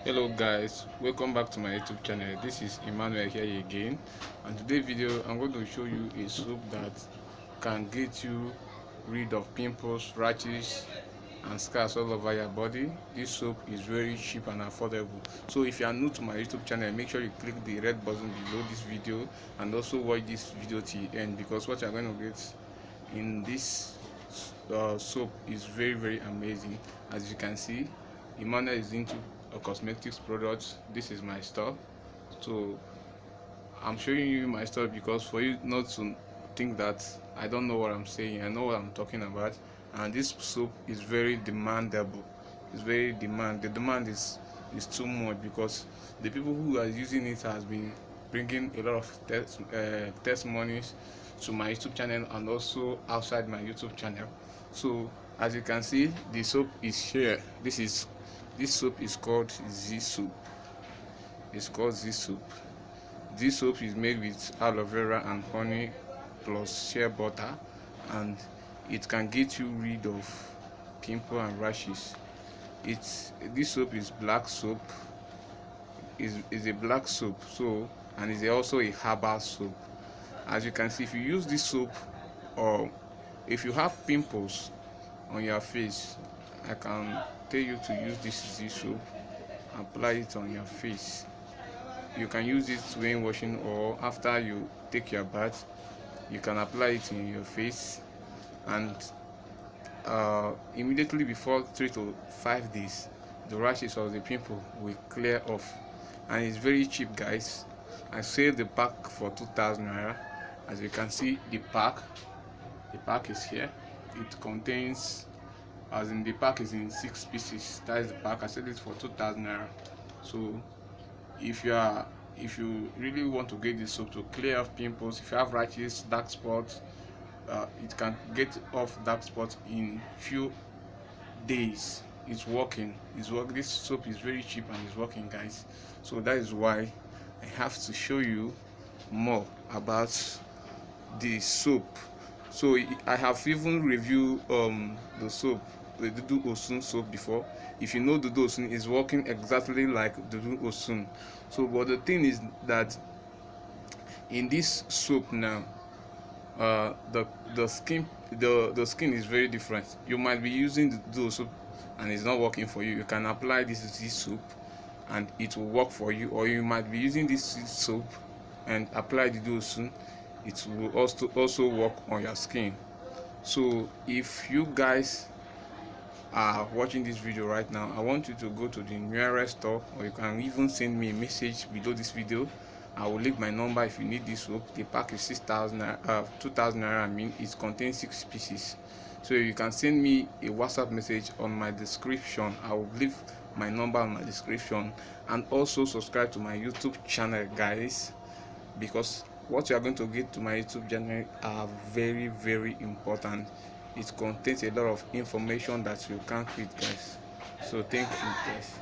Hello guys, welcome back to my YouTube channel. This is Emmanuel here again, and today's video I'm going to show you a soap that can get you rid of pimples, rashes and scars all over your body. This soap is very cheap and affordable. So if you are new to my YouTube channel, make sure you click the red button below this video and also watch this video till the end, because what you're going to get in this soap is very amazing. As you can see, Emmanuel is into cosmetics products. This is my store, so I'm showing you my store because for you not to think that I don't know what I'm saying. I know what I'm talking about. And this soap is very demandable. It's very the demand is too much, because the people who are using it has been bringing a lot of testimonies to my YouTube channel and also outside my YouTube channel. So as you can see, the soap is here. This soap is called Z soap. It's called Z soap. This soap is made with aloe vera and honey plus shea butter, and it can get you rid of pimple and rashes. This soap is black soap. Is a black soap, so, and is also a herbal soap. As you can see, if you use this soap, or if you have pimples on your face, I can tell you to use this Z soap. Apply it on your face. You can use it when washing or after you take your bath. You can apply it in your face, and immediately before 3 to 5 days, the rashes or the pimple will clear off. And it's very cheap, guys. I sell the pack for 2,000 naira. As you can see, the pack is here. It contains, as in the pack is in 6 pieces. That is the pack. I sell it for 2,000 naira. So if you really want to get this soap to clear off pimples, if you have rashes, dark spots, it can get off dark spots in few days. It's working. This soap is very cheap and it's working, guys. So that is why I have to show you more about the soap. So I have even reviewed the soap, the dudu osun soap, before. If you know dudu osun, is working exactly like dudu osun. So but the thing is that in this soap now, the skin is very different. You might be using the dudu soap and it's not working for you. You can apply this soap and it will work for you, or you might be using this soap and apply the dudu osun. It will also work on your skin. So if you guys are watching this video right now, I want you to go to the nearest store, or you can even send me a message below this video. I will leave my number if you need this soap. The pack is 2,000 naira. I mean, it contains 6 pieces. So you can send me a WhatsApp message on my description. I will leave my number on my description, and also subscribe to my YouTube channel, guys, because what you are going to get to my YouTube channel are very important. It contains a lot of information that you can't read, guys. So thank you, guys.